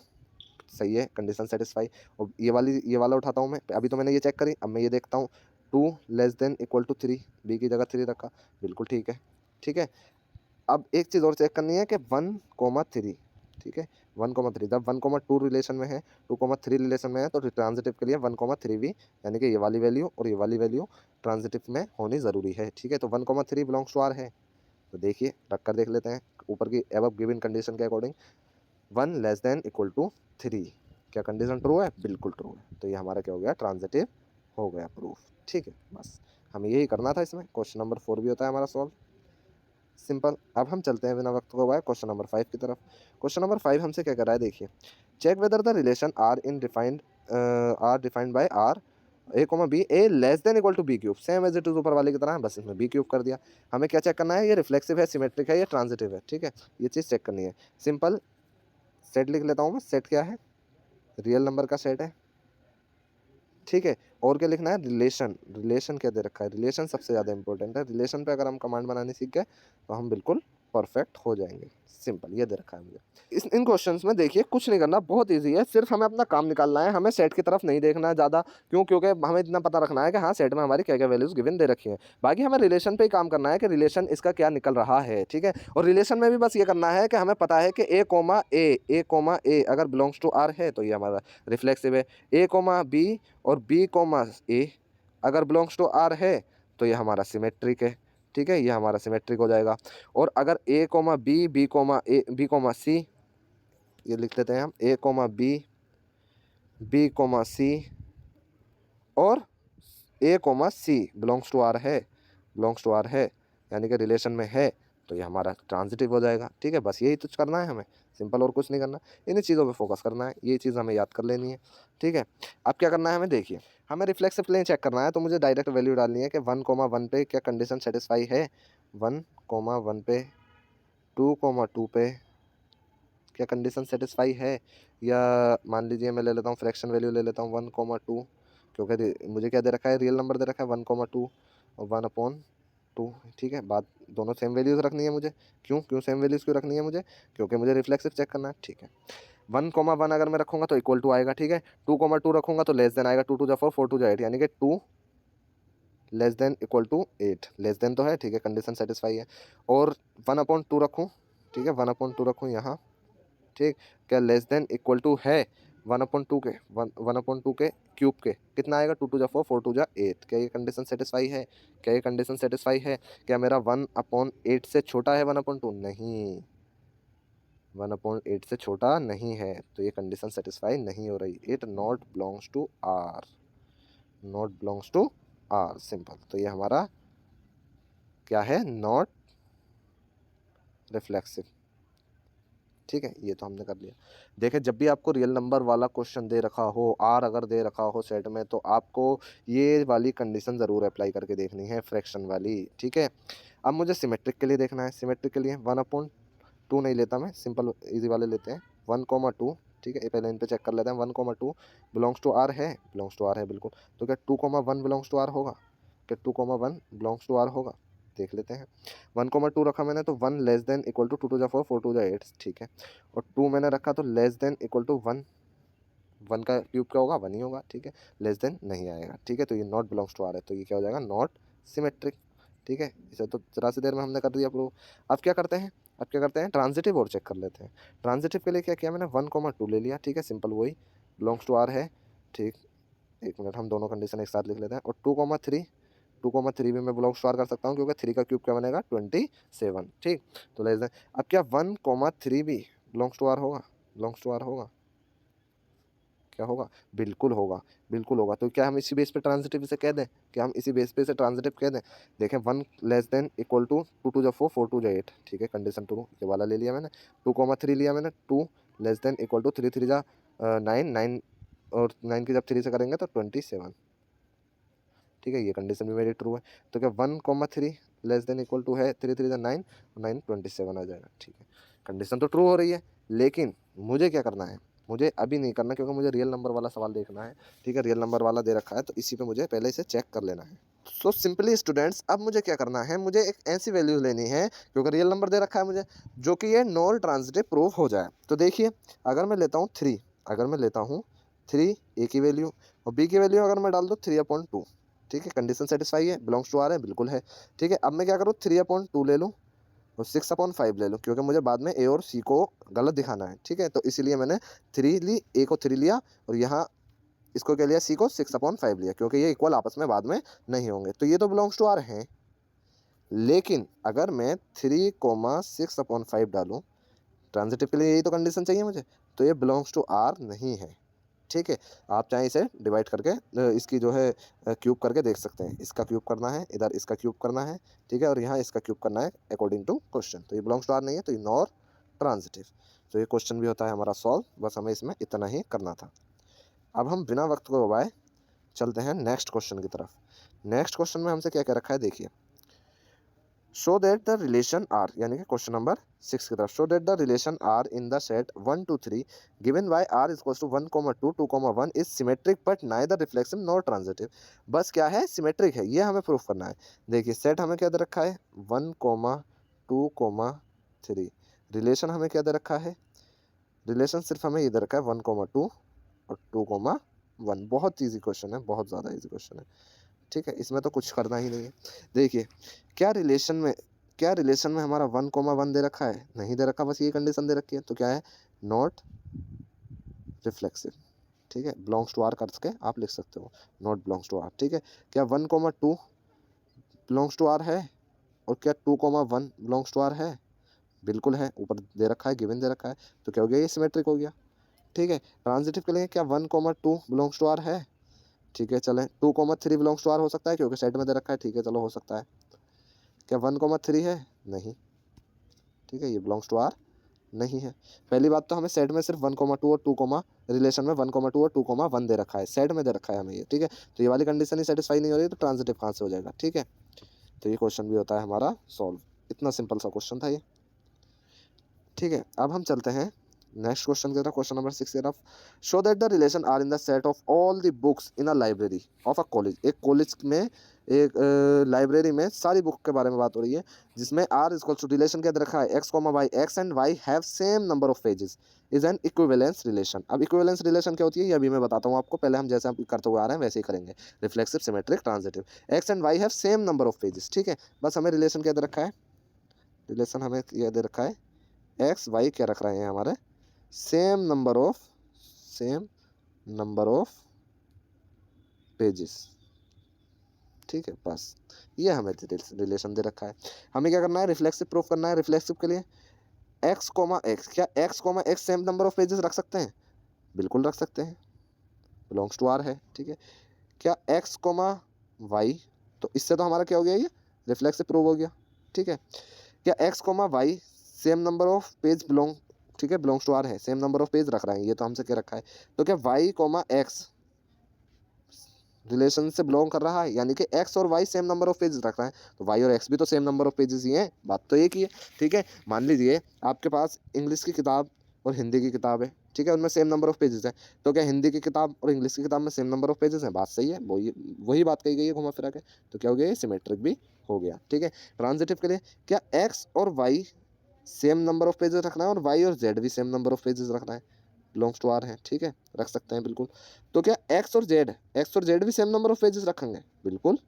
सही है, कंडीशन सेटिस्फाई। और ये वाला उठाता हूँ मैं, अभी तो मैंने ये चेक करी, अब मैं ये देखता हूँ 2 less than equal to 3, B की जगह 3 रखा, बिल्कुल ठीक है, ठीक है। अब एक चीज़ और चेक करनी है कि 1,3, ठीक है, 1,3 जब 1,2 रिलेशन में है, 2,3 रिलेशन में है, तो ट्रांजिटिव के लिए 1,3 भी, यानी कि ये वाली वैल्यू और ये वाली वैल्यू ट्रांजिटिव में होनी ज़रूरी है, ठीक है। तो 1,3 बिलोंग्स टू आर है, तो देखिए रख कर देख लेते हैं ऊपर की एबव गिवन कंडीशन के according 1 less than equal to 3, क्या कंडीशन ट्रू है? बिल्कुल ट्रू है, तो ये हमारा क्या हो गया? ट्रांजिटिव हो गया प्रूफ, ठीक है। बस हमें यही करना था इसमें। क्वेश्चन नंबर 4 भी होता है हमारा सॉल्व, सिंपल। अब हम चलते हैं बिना वक्त गवाए क्वेश्चन नंबर 5 की तरफ। क्वेश्चन नंबर 5 हमसे क्या कर रहा है, देखिए, check whether the relation are defined by R A comma B A less than equal to B cube, same as it is ऊपर वाले की तरह है, बस इसमें बी क्यूब कर दिया। हमें क्या चेक करना है? ये रिफ्लेक्सिव है, सिमेट्रिक है, ये ट्रांजिटिव है, ठीक है, ये चीज़ चेक करनी है। सिंपल सेट लिख लेता हूँ मैं, सेट क्या है? रियल नंबर का सेट है, ठीक है। और क्या लिखना है? रिलेशन, रिलेशन क्या दे रखा है? रिलेशन सबसे ज़्यादा इंपॉर्टेंट है, रिलेशन पे अगर हम कमांड बनानी सीख गए तो हम बिल्कुल परफेक्ट हो जाएंगे। सिंपल ये दे रखा है मुझे। इन क्वेश्चंस में देखिए कुछ नहीं करना, बहुत इजी है, सिर्फ हमें अपना काम निकालना है, हमें सेट की तरफ नहीं देखना है ज़्यादा, क्यों? क्योंकि हमें इतना पता रखना है कि हाँ सेट में हमारी क्या क्या वैल्यूज़ गिवन दे रखी हैं, बाकी हमें रिलेशन पे ही काम करना है कि रिलेशन इसका क्या निकल रहा है, ठीक है। और रिलेशन में भी बस ये करना है कि हमें पता है कि ए अगर बिलोंग्स टू आर है तो ये हमारा रिफ्लेक्सिव है, A, B और B, A अगर बिलोंग्स टू आर है तो ये हमारा सिमेट्रिक है, ठीक है, ये हमारा सिमेट्रिक हो जाएगा। और अगर B, C, ये लिख देते हैं हम B, और C बिलोंग्स टू आर है, यानी कि रिलेशन में है, तो ये हमारा ट्रांजिटिव हो जाएगा, ठीक है। बस यही तो करना है हमें, सिंपल, और कुछ नहीं करना, इन्हीं चीज़ों पे फोकस करना है, ये चीज़ हमें याद कर लेनी है, ठीक है। अब क्या करना है हमें? देखिए, हमें रिफ्लेक्सिव प्लेन चेक करना है, तो मुझे डायरेक्ट वैल्यू डालनी है कि 1,1 पे क्या कंडीशन सेटिस्फाई है, 1,1 पे, 2,2 पे क्या कंडीशन सेटिस्फाई है, या मान लीजिए मैं ले लेता हूँ फ्रैक्शन वैल्यू ले लेता हूँ 1,2, क्योंकि मुझे क्या दे रखा है? रियल नंबर दे रखा है 1,2 और 1/2, ठीक है। बात दोनों सेम वैल्यूज़ रखनी है मुझे, क्यों सेम वैल्यूज़ क्यों रखनी है मुझे? क्योंकि मुझे रिफ्लेक्सिव चेक करना है, ठीक है। 1,1 अगर मैं रखूँगा तो इक्वल टू आएगा, ठीक है। 2,2 रखूँगा तो लेस देन आएगा, 2 2 4 4 2 8, यानी कि 2 less than equal to 8, less than तो है, ठीक है, कंडीशन सेटिस्फाई है। और 1/2 रखूँ, ठीक है, 1/2 रखूँ यहाँ, ठीक, क्या लेस देन इक्वल टू है 1/2 के क्यूब के, कितना आएगा? 2 2 4 4 2 8, क्या ये कंडीशन सेटिस्फाई है? क्या ये कंडीशन सेटिस्फाई है? क्या मेरा 1/8 से छोटा है 1/2? नहीं, 1/8 से छोटा नहीं है, तो ये कंडीशन सेटिस्फाई नहीं हो रही, it not belongs to R, not belongs to R, simple. तो ये हमारा क्या है? नॉट रिफ्लेक्सिव, ठीक है, ये तो हमने कर लिया। देखिए, जब भी आपको रियल नंबर वाला क्वेश्चन दे रखा हो, आर अगर दे रखा हो सेट में, तो आपको ये वाली कंडीशन ज़रूर अप्लाई करके देखनी है, फ्रैक्शन वाली, ठीक है। अब मुझे सिमेट्रिक के लिए देखना है, सिमेट्रिक के लिए 1/2 नहीं लेता मैं, सिंपल इजी वाले लेते हैं, 1,2, ठीक है। पहले इन पे चेक कर लेते हैं, 1,2 बिलोंग्स टू आर है, बिलोंग्स टू आर है बिल्कुल, तो क्या 2,1 बिलोंग्स टू आर होगा? क्या 2,1 बिलोंग्स टू आर होगा? देख लेते हैं। 1,2 रखा मैंने तो 1 लेस देन इक्वल टू 2 2 4 4 2 8, ठीक है। और 2 मैंने रखा तो लेस देन इक्वल टू 1, 1 का क्यूब क्या होगा? 1 ही होगा, ठीक है, लेस देन नहीं आएगा, ठीक है। तो ये नॉट बिलोंग्स टू आर है, तो ये क्या हो जाएगा? नॉट सिमेट्रिक, ठीक है। इसे तो ज़रा सी देर में हमने कर दिया प्रूव। अब क्या करते हैं? ट्रांजिटिव और चेक कर लेते हैं। ट्रांजिटिव के लिए क्या किया मैंने? 1,2 ले लिया, ठीक है, सिंपल, वही बिलोंग्स टू आर है, ठीक। एक मिनट, हम दोनों कंडीशन एक साथ लिख लेते हैं। और 2,3, 2,3 भी मैं बिलोंग्स टू आर कर सकता हूँ, क्योंकि 3 का क्यूब क्या बनेगा 27। ठीक, तो लेस देन, अब क्या 1,3 भी बिलोंग्स टू आर होगा? बिलोंग्स टू आर होगा, क्या होगा? बिल्कुल होगा, बिल्कुल होगा। तो क्या हम इसी बेस पे ट्रांजिटिव इसे कह दें? क्या हम इसी बेस पे इसे ट्रांजिटिव कह दें? देखें, 1 लेस देन इक्वल टू 2 टू जा 4, 4 टू जा 8। ठीक है, कंडीशन 2 ये वाला ले लिया मैंने। 2,3 लिया मैंने, 2 लेस देन इक्वल टू 3 3 जा 9, 9 और 9 की जब 3 से करेंगे तो 27। ठीक है, ये कंडीशन भी मेरी ट्रू है। तो क्या 1,3 लेस देन इक्वल टू है 3 3 जा 9, 9 27 आ जाएगा। ठीक है, कंडीशन तो ट्रू हो रही है, लेकिन मुझे क्या करना है? मुझे अभी नहीं करना, क्योंकि मुझे रियल नंबर वाला सवाल देखना है। ठीक है, रियल नंबर वाला दे रखा है, तो इसी पे मुझे पहले इसे चेक कर लेना है। सो सिंपली स्टूडेंट्स, अब मुझे क्या करना है? मुझे एक ऐसी वैल्यू लेनी है, क्योंकि रियल नंबर दे रखा है मुझे, जो कि ये नॉन ट्रांजिटिव प्रूफ हो जाए। तो देखिए, अगर मैं लेता हूँ 3, अगर मैं लेता हूँ 3 ए की वैल्यू, और बी की वैल्यू अगर मैं डाल दूँ 3/2। ठीक है, कंडीशन सेटिस्फाई है, बिलोंग्स टू आर है, बिल्कुल है। ठीक है, अब मैं क्या करूँ? 3/2 ले लूँ और 6/5 ले लूँ, क्योंकि मुझे बाद में ए और सी को गलत दिखाना है। ठीक है, तो इसीलिए मैंने 3 ली, ए को 3 लिया, और यहाँ इसको क्या लिया? सी को 6/5 लिया, क्योंकि ये इक्वल आपस में बाद में नहीं होंगे। तो ये तो बिलोंग्स टू आर हैं, लेकिन अगर मैं 3,6/5 डालूँ, ट्रांजिटिव के लिए यही तो कंडीशन चाहिए मुझे, तो ये बिलोंग्स टू आर नहीं है। ठीक है, आप चाहे इसे डिवाइड करके इसकी जो है क्यूब करके देख सकते हैं। इसका क्यूब करना है, इधर इसका क्यूब करना है। ठीक है, और यहाँ इसका क्यूब करना है अकॉर्डिंग टू क्वेश्चन। तो ये बिलोंग्स टू आर नहीं है, तो इग्नोर ट्रांजिटिव। तो ये क्वेश्चन भी होता है हमारा सॉल्व, बस हमें इसमें इतना ही करना था। अब हम बिना वक्त को गवाए चलते हैं नेक्स्ट क्वेश्चन की तरफ। नेक्स्ट क्वेश्चन में हमसे क्या क्या रखा है, देखिए। Show that the relation R, यानी कि क्वेश्चन नंबर 6 की तरफ। Show that the relation R in the set 1 2 3 given by R is equals to 1,2 2,1 is symmetric but neither reflexive nor transitive. बस क्या है? सिमेट्रिक है, ये हमें प्रूफ करना है। देखिए, सेट हमें क्या दे रखा है? 1,2,3। रिलेशन हमें क्या दे रखा है? रिलेशन सिर्फ हमें ये दे रखा है 1,2 और 2,1। बहुत ईजी क्वेश्चन है, बहुत ज़्यादा ईजी क्वेश्चन है। ठीक है, इसमें तो कुछ करना ही नहीं है। देखिए, क्या रिलेशन में हमारा 1,1 दे रखा है? नहीं दे रखा, बस ये कंडीशन दे रखी है। तो क्या है? Not reflexive. ठीक है, बिलोंग्स टू आर करके आप लिख सकते हो, नॉट बिलोंग्स टू आर। ठीक है, क्या 1,2 बिलोंग्स टू आर है? और क्या 2,1 बिलोंग्स टू आर है? बिल्कुल है, ऊपर दे रखा है, गिवन दे रखा है। तो क्या हो गया? ये सिमेट्रिक हो गया। ठीक है, ट्रांजिटिव के लिए क्या 1,2 बिलोंग्स टू आर है? ठीक है, चलें। 2,3 बिलोंग्स टू आर हो सकता है, क्योंकि सेट में दे रखा है। ठीक है, चलो, हो सकता है। क्या 1,3 है? नहीं। ठीक है, ये बिलोंग्स टू आर नहीं है। पहली बात तो हमें सेट में सिर्फ 1,2 और 2, रिलेशन में 1,2 और 2,1 दे रखा है, सेट में दे रखा है हमें ये। ठीक है, तो ये वाली कंडीशन ही सेटिस्फाई नहीं हो रही है, तो ट्रांजिटिव कहाँ से हो जाएगा? ठीक है, तो ये क्वेश्चन भी होता है हमारा सॉल्व। इतना सिंपल सा क्वेश्चन था ये। ठीक है, अब हम चलते हैं नेक्स्ट क्वेश्चन की तरफ, क्वेश्चन नंबर 6 की तरफ। Show that the relation R in the set of all the books in a library of a college. एक कॉलेज में, एक लाइब्रेरी में सारी बुक के बारे में बात हो रही है, जिसमें आर इज टू रिलेशन क्या दे रखा है? X comma Y, X and Y have same number of pages is an equivalence relation. अब इक्विवेलेंस रिलेशन क्या होती है, ये अभी मैं बताता हूँ आपको। पहले हम जैसे हम करते हुए आ रहे हैं वैसे ही करेंगे। Reflexive, symmetric, transitive. X and Y have same number of pages. ठीक है, बस हमें रिलेशन क्या दे रखा है? रिलेशन हमें यह दे रखा है, एक्स वाई क्या रख रहे हैं हमारे? Same number of pages. ठीक है, बस ये हमें रिलेशन दे रखा है। हमें क्या करना है? रिफ्लेक्सिव प्रूफ करना है। रिफ्लेक्सिव के लिए एक्स कॉमा एक्स, क्या X comma x same number of pages रख सकते हैं? बिल्कुल रख सकते हैं, बिलोंग्स टू आर है। ठीक है, क्या एक्स कॉमा वाई, तो इससे तो हमारा क्या हो गया? ये रिफ्लेक्सिव प्रूफ हो गया। ठीक है, क्या X comma Y same number of page belong, ठीक है, बिलोंग्स टू आर है, सेम नंबर ऑफ पेज रख रहे हैं, ये तो हमसे क्या रखा है। तो क्या वाई कॉमा एक्स रिलेशन से बिलोंग कर रहा है, यानी कि एक्स और Y same number of pages रख रहा है, तो वाई और एक्स भी तो सेम नंबर ऑफ पेजेस ही हैं। बात तो एक ही है। ठीक है, मान लीजिए आपके पास इंग्लिश की किताब और हिंदी की किताब है। ठीक है, उनमें सेम नंबर ऑफ पेजेस है। तो क्या हिंदी की किताब और इंग्लिश की किताब में सेम नंबर ऑफ पेजेस हैं? बात सही है, वही बात कही गई है घुमा फिरा के। तो क्या हो गया? ये सिमेट्रिक भी हो गया। ठीक है, ट्रांजिटिव के लिए क्या एक्स और Y same number of pages रखना है, और वाई और जेड भी सेम नंबर ऑफ पेजेस रखना है, बिलोंग्स टू आर है। ठीक है, रख सकते हैं बिल्कुल। तो क्या एक्स और जेड भी सेम नंबर ऑफ पेजेस रखेंगे? बिल्कुल,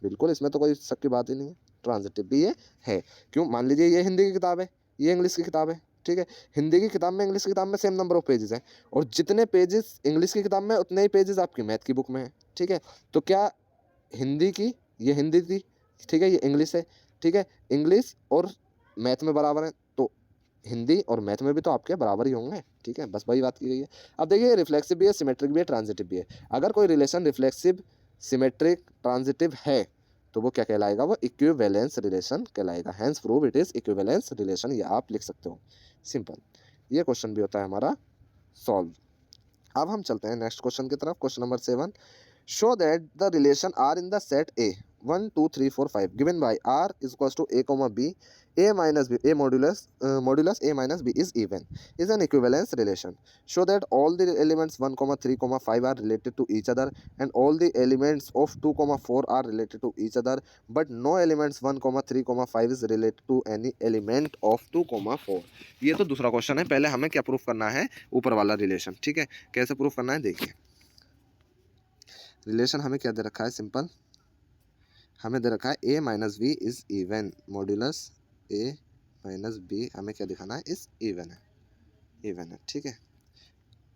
बिल्कुल, इसमें तो कोई शक की बात ही नहीं है। ट्रांजिटिव भी ये है। क्यों? मान लीजिए ये हिंदी की किताब है, ये इंग्लिश की किताब है। ठीक है। हिंदी की किताब में, इंग्लिश की किताब में सेम नंबर ऑफ पेजेस हैं, और जितने पेजेस इंग्लिश की किताब में उतने ही पेजेस आपकी मैथ की बुक में है। ठीक है, तो क्या हिंदी की, ये हिंदी थी, ठीक है, ये इंग्लिश है, ठीक है, इंग्लिश और मैथ में बराबर है, तो हिंदी और मैथ में भी तो आपके बराबर ही होंगे। ठीक है, बस वही बात की गई है। अब देखिए, रिफ्लेक्सिव भी है, सिमेट्रिक भी है, ट्रांजिटिव भी है। अगर कोई रिलेशन रिफ्लेक्सिव, सिमेट्रिक, ट्रांजिटिव है तो वो क्या कहलाएगा, वो इक्विवेलेंस रिलेशन कहलाएगा। Hence prove it is equivalence relation, ये आप लिख सकते हो, सिंपल। ये क्वेश्चन भी होता है हमारा सॉल्व। अब हम चलते हैं नेक्स्ट क्वेश्चन की तरफ। Question number 7, show that the relation R in the set A 1 2 3 4 5 given by R is equals to A comma B, A minus B, A modulus A minus B is even, is an equivalence relation. Show that all the elements 1 comma 3 comma 5 are related to each other and all the elements of 2 comma 4 are related to each other, but no elements 1 comma 3 comma 5 is related to any element of 2 comma 4. ये तो दूसरा question है। पहले हमें क्या proof करना है, ऊपर वाला रिलेशन। ठीक है, कैसे प्रूफ करना है देखिए। रिलेशन हमें क्या दे रखा है, सिंपल, हमें दे रखा है A minus B is even, modulus A minus B हमें क्या दिखाना है, इज इवन है, इवन है। ठीक है,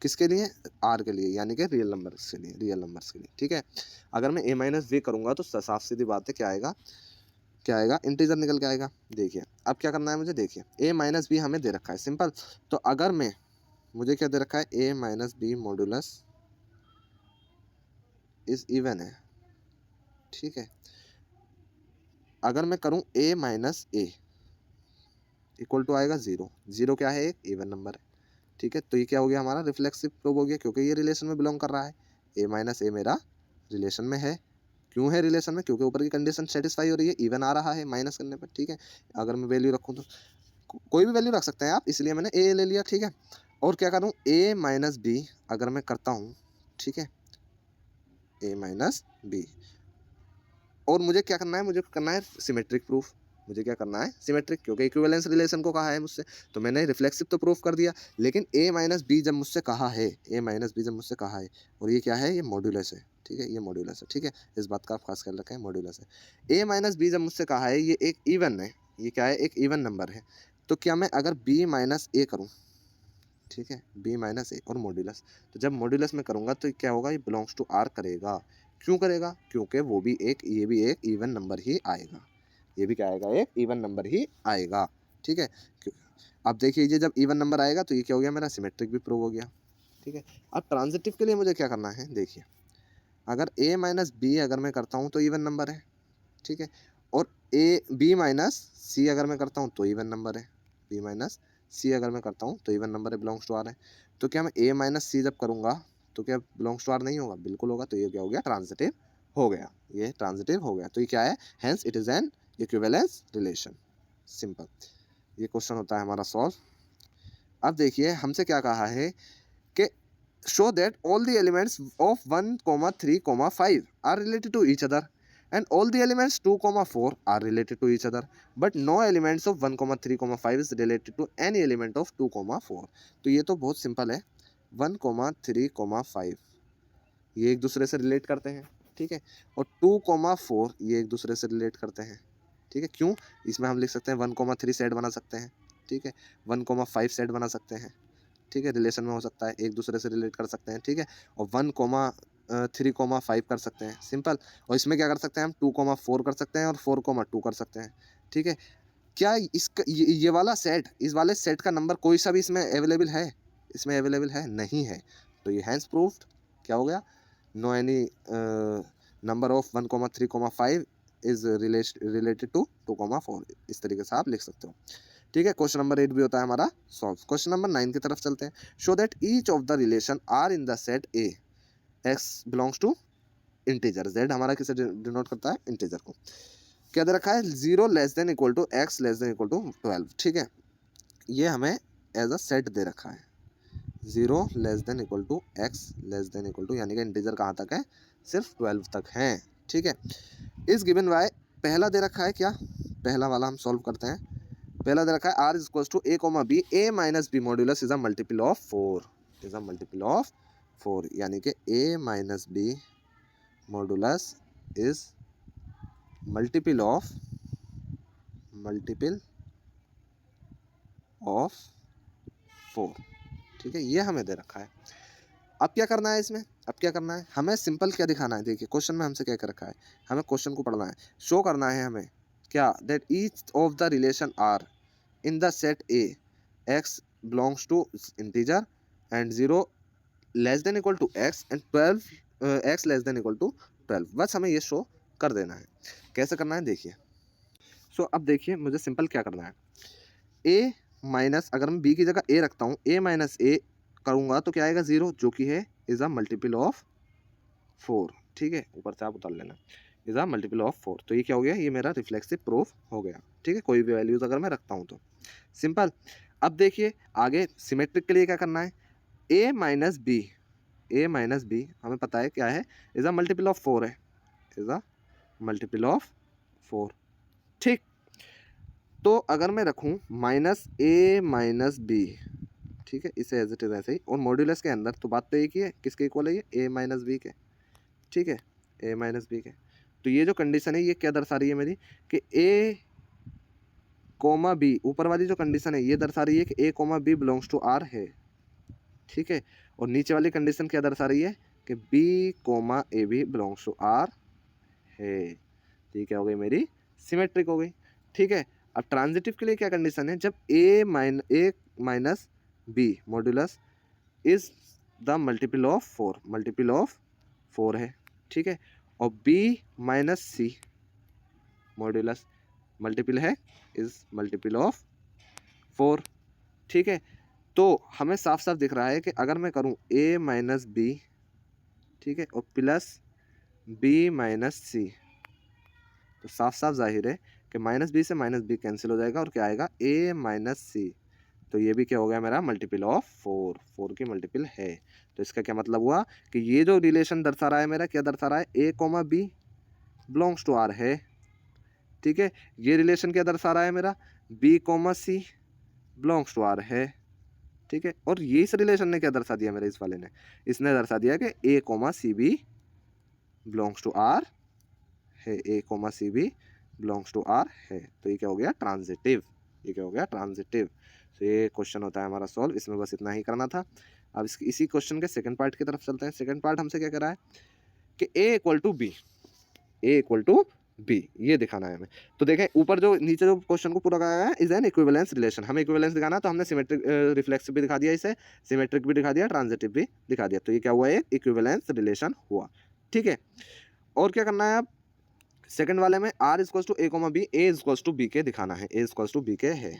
किसके लिए, आर के लिए, यानी कि रियल नंबर्स के लिए, रियल नंबर्स के लिए। ठीक है, अगर मैं ए माइनस बी करूँगा तो साफ सीधी बात है, क्या आएगा, क्या आएगा, इंटीजर निकल के आएगा। देखिए अब क्या करना है मुझे, देखिए ए माइनस बी हमें दे रखा है, सिंपल। तो अगर मैं, मुझे क्या दे रखा है, A minus B modulus is even है। ठीक है, अगर मैं करूं a minus A equal to आएगा 0, 0 क्या है, एक इवन नंबर है। ठीक है, तो ये क्या हो गया, हमारा रिफ्लेक्सिव प्रूव हो गया, क्योंकि ये रिलेशन में बिलोंग कर रहा है। a माइनस ए मेरा रिलेशन में है। क्यों है रिलेशन में, क्योंकि ऊपर की कंडीशन सेटिस्फाई हो रही है, इवन आ रहा है माइनस करने पर। ठीक है, अगर मैं वैल्यू रखूँ तो कोई भी वैल्यू रख सकते हैं आप, इसलिए मैंने a ले लिया। ठीक है, और क्या करूँ, a माइनस बी अगर मैं करता हूँ, ठीक है, a माइनस बी, और मुझे क्या करना है, मुझे करना है सिमेट्रिक प्रूफ। मुझे क्या करना है, सिमेट्रिक, क्योंकि इक्विवेलेंस रिलेशन को कहा है मुझसे, तो मैंने रिफ्लेक्सिव तो प्रूफ कर दिया। लेकिन a माइनस बी जब मुझसे कहा है, a माइनस बी जब मुझसे कहा है, और ये क्या है, ये मॉड्यूलस है। ठीक है, ये मॉड्यूलस है। ठीक है, इस बात का आप खास कर रखें, मॉड्यूलस है। a माइनस बी जब मुझसे कहा है, ये एक इवन है, ये क्या है, एक इवन नंबर है। तो क्या मैं अगर b माइनस ए करूँ, ठीक है, b माइनस ए और मॉड्यूलस, तो जब मॉड्यूलस में करूँगा तो क्या होगा, ये बिलोंग्स टू आर करेगा। क्यों करेगा, क्योंकि वो भी एक, ये भी एक इवन नंबर ही आएगा, ये भी क्या आएगा, एक इवन नंबर ही आएगा। ठीक है, अब देखिए ये जब इवन नंबर आएगा तो ये क्या हो गया, मेरा सिमेट्रिक भी प्रूव हो गया। ठीक है, अब ट्रांजिटिव के लिए मुझे क्या करना है, देखिए अगर a माइनस बी अगर मैं करता हूँ तो इवन नंबर है। ठीक है, और b माइनस सी अगर मैं करता हूँ तो इवन नंबर है, b माइनस सी अगर मैं करता हूँ तो इवन नंबर है, बिलोंग्स टू आर है। तो क्या मैं a माइनस सी जब करूँगा तो क्या बिलोंग्स टू आर नहीं होगा, बिल्कुल होगा। तो ये क्या हो गया, ट्रांजिटिव हो गया, ये ट्रांजिटिव हो गया। तो ये क्या है, hence it is an equivalence relation, simple. ये क्वेश्चन होता है हमारा सॉल्व। अब देखिए हमसे क्या कहा है कि show that all the elements of 1 comma 3 comma 5 are related to each other and all the elements 2 comma 4 are related to each other, but no elements of 1 comma 3 comma 5 is related to any element of 2 comma 4. तो ये तो बहुत simple है, 1 comma 3 comma 5 ये एक दूसरे से relate करते हैं। ठीक है, और 2 comma 4 ये एक दूसरे से रिलेट करते हैं। ठीक है, क्यों, इसमें हम लिख सकते हैं 1 comma 3 सेट बना सकते हैं। ठीक है, 1 comma 5 सेट बना सकते हैं। ठीक है, रिलेशन में हो सकता है, एक दूसरे से रिलेट कर सकते हैं। ठीक है, और 1 कोमा 3 कोमा 5 कर सकते हैं, सिंपल। और इसमें क्या कर सकते हैं हम, 2 कोमा 4 कर सकते हैं और 4 कोमा 2 कर सकते हैं। ठीक है, क्या इसका ये वाला सेट, इस वाले सेट का नंबर कोई सा भी इसमें अवेलेबल है, इसमें अवेलेबल है, नहीं है। तो ये हैंस प्रूफ्ड क्या हो गया, no any number of 1 comma 3 comma 5 is related to 2 comma 4, इस तरीके से आप लिख सकते हो। ठीक है, क्वेश्चन नंबर 8 भी होता है हमारा सॉल्व। क्वेश्चन नंबर 9 की तरफ चलते हैं। Show that each of the relation R in the set A X belongs to integer, Z हमारा किसे डिनोट करता है, इंटीजर को। क्या दे रखा है, 0 less than equal to X less than equal to 12। ठीक है, ये हमें एज अ सेट दे रखा है, 0 less than equal to X less than equal to, यानी कि इंटीजर कहाँ तक है, सिर्फ 12 तक है। ठीक है, इस गिवन वाई पहला दे रखा है, क्या पहला वाला हम सॉल्व करते हैं। पहला दे रखा है R is equal to A comma B, A minus B modulus is a multiple of 4, is a multiple of 4, यानी कि A minus B modulus is multiple of 4, ठीक है, ये हमें दे रखा है। अब क्या करना है इसमें, अब क्या करना है, हमें सिंपल क्या दिखाना है, देखिए क्वेश्चन में हमसे क्या कर रखा है, हमें क्वेश्चन को पढ़ना है, शो करना है हमें क्या, that each of the relation R in the set A X belongs to integer and 0 less than equal to X and 12 X less than equal to 12, बस हमें ये शो कर देना है। कैसे करना है देखिए। सो अब देखिए मुझे सिंपल क्या करना है, ए माइनस, अगर मैं बी की जगह ए रखता हूँ, ए माइनस ए करूँगा तो क्या आएगा 0, जो कि है इज़ अ मल्टीपल ऑफ 4, ठीक है, ऊपर से आप उतार लेना, इज़ अ मल्टीपल ऑफ 4। तो ये क्या हो गया, ये मेरा रिफ्लेक्सिव प्रूफ हो गया, ठीक है, कोई भी वैल्यूज़ अगर मैं रखता हूँ तो सिंपल। अब देखिए आगे सिमेट्रिक के लिए क्या करना है, A minus B, A minus B हमें पता है क्या है, इज़ अ मल्टीपल ऑफ 4 है, इज़ अ मल्टीपल ऑफ 4, ठीक। तो अगर मैं रखूँ माइनस ए माइनस बी, ठीक है, इसे एज इट इज ऐसे ही, और मॉड्यूलस के अंदर तो बात तो एक ही है, किसके इक्वल है ये, ए माइनस बी के, ठीक है, ए माइनस बी के। तो ये जो कंडीशन है ये क्या दर्शा रही है मेरी, कि ए कोमा बी, ऊपर वाली जो कंडीशन है ये दर्शा रही है कि A comma B belongs to R है, ठीक है, और नीचे वाली कंडीशन क्या दर्शा रही है कि B comma A B belongs to R है। तो ये क्या हो गई मेरी, सिमेट्रिक हो गई, ठीक है। अब ट्रांजिटिव के लिए क्या कंडीशन है, जब A minus B modulus is the multiple of 4, multiple of 4 है, ठीक है, और B minus C modulus multiple है, इज मल्टीपल ऑफ 4, ठीक है। तो हमें साफ साफ दिख रहा है कि अगर मैं करूं ए माइनस बी, ठीक है, और प्लस बी माइनस सी, तो साफ साफ जाहिर है कि माइनस बी से माइनस बी कैंसिल हो जाएगा और क्या आएगा, ए माइनस सी। तो ये भी क्या हो गया मेरा, मल्टीपल ऑफ 4, 4 की मल्टीपल है। तो इसका क्या मतलब हुआ कि ये जो रिलेशन दर्शा रहा है मेरा, क्या दर्शा रहा है, A comma B belongs to R है, ठीक है। ये रिलेशन क्या दर्शा रहा है मेरा, B comma C belongs to R है, ठीक है। और ये इस रिलेशन ने क्या दर्शा दिया मेरे, इस वाले ने, इसने दर्शा दिया कि A comma C B belongs to R है, A comma C B belongs to R है। तो ये क्या हो गया, ट्रांजिटिव, ये क्या हो गया, ट्रांजिटिव। तो ये क्वेश्चन होता है हमारा सॉल्व, इसमें बस इतना ही करना था। अब इसी क्वेश्चन के सेकंड पार्ट की तरफ चलते हैं। सेकंड पार्ट हमसे क्या कह रहा है कि A equal to B, A equal to B, ये दिखाना है हमें। तो देखें ऊपर जो नीचे जो क्वेश्चन को पूरा कराया है, इज एन इक्विवेलेंस रिलेशन, हमें इक्विवेलेंस दिखाना है, तो हमने सिमेट्रिक रिफ्लेक्सिव भी दिखा दिया, इसे सिमेट्रिक भी दिखा दिया, ट्रांजिटिव भी दिखा दिया। तो ये क्या हुआ, एक इक्विवेलेंस रिलेशन हुआ, ठीक है। और क्या करना है, अब सेकंड वाले में R equals to A comma B, A equals to B के दिखाना है, ए इक्वल्स टू बी के है।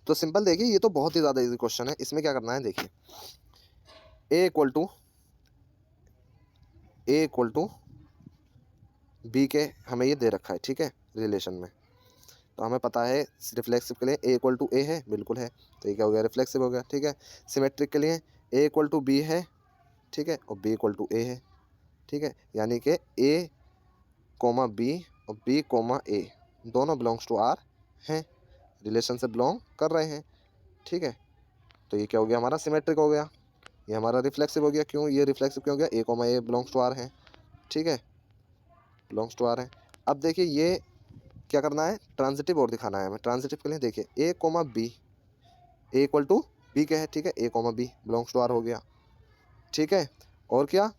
तो सिंपल देखिए, ये तो बहुत ही ज़्यादा इजी क्वेश्चन है। इसमें क्या करना है देखिए, ए इक्वल टू बी के हमें ये दे रखा है, ठीक है, रिलेशन में। तो हमें पता है रिफ्लेक्सिव के लिए ए इक्वल टू ए है, बिल्कुल है, तो ये क्या हो गया, रिफ्लेक्सिव हो गया, ठीक है। सिमेट्रिक के लिए ए इक्वल टू बी है, ठीक है, और बी इक्वल टू ए है, ठीक है, यानी कि ए कोमा बी और बी कोमा ए दोनों बिलोंग्स टू आर हैं, रिलेशन से बिलोंग कर रहे हैं, ठीक है। तो ये क्या हो गया, हमारा सिमेट्रिक हो गया। ये हमारा रिफ्लेक्सिव हो गया, क्यों, ये रिफ्लेक्सिव क्यों हो गया, A comma A belongs to R है, ठीक है, बिलोंग्स टू आर है। अब देखिए ये क्या करना है, ट्रांजिटिव और दिखाना है हमें। ट्रांजिटिव के लिए देखिए A comma B, A equal to B के है, ठीक है, A comma B belongs to R हो गया, ठीक है। और क्या,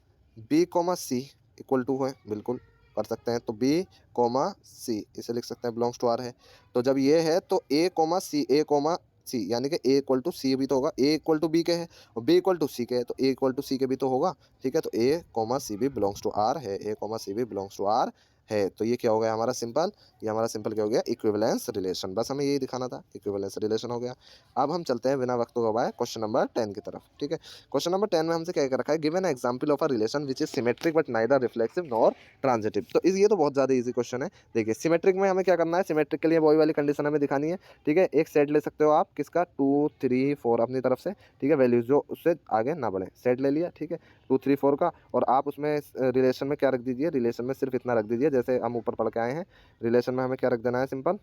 B comma C equal to है, बिल्कुल कर सकते हैं, तो बी कोमा सी इसे लिख सकते हैं, बिलोंग्स टू आर है। तो जब ये है तो ए कोमा सी, ए कोमा सी, यानी कि ए इक्वल टू सी भी तो होगा, ए इक्वल टू बी के है और बी इक्वल टू सी के है, तो ए इक्वल टू सी के भी तो होगा, ठीक है। तो ए कोमा सी भी बिलोंग्स टू आर है, ए कोमा सी भी बिलोंग्स टू आर है। तो ये क्या हो गया हमारा सिंपल, ये हमारा सिंपल क्या हो गया, इक्विवेलेंस रिलेशन, बस हमें यही दिखाना था, इक्विवेलेंस रिलेशन हो गया। अब हम चलते हैं बिना वक्त को गवाए क्वेश्चन नंबर 10 की तरफ, ठीक है। क्वेश्चन नंबर 10 में हमसे क्या कर रखा है, given example of a relation which is symmetric but neither reflexive nor transitive. तो ये तो बहुत ज़्यादा इजी क्वेश्चन है। देखिए सिमेट्रिक में हमें क्या करना है, सिमेट्रिक के लिए वही वाली कंडीशन हमें दिखानी है, ठीक है। एक सेट ले सकते हो आप, किसका, 2 3 4 अपनी तरफ से, ठीक है, वैल्यूज जो उससे आगे ना बढ़े, सेट ले लिया, ठीक है, 2 3 4 का। और आप उसमें रिलेशन में क्या रख दीजिए, रिलेशन में सिर्फ इतना रख दीजिए, जैसे हम ऊपर पढ़ के आए हैं। रिलेशन में हमें क्या रख देना है, सिंपल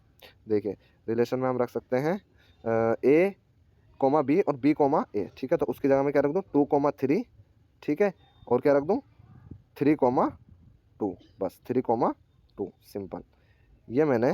देखिए, रिलेशन में हम रख सकते हैं ए कोमा बी और बी कोमा ए, ठीक है। तो उसकी जगह में क्या रख दूँ, 2 कोमा 3, ठीक है, और क्या रख दूँ, 3 कोमा 2, बस 3 कोमा 2, सिंपल। ये मैंने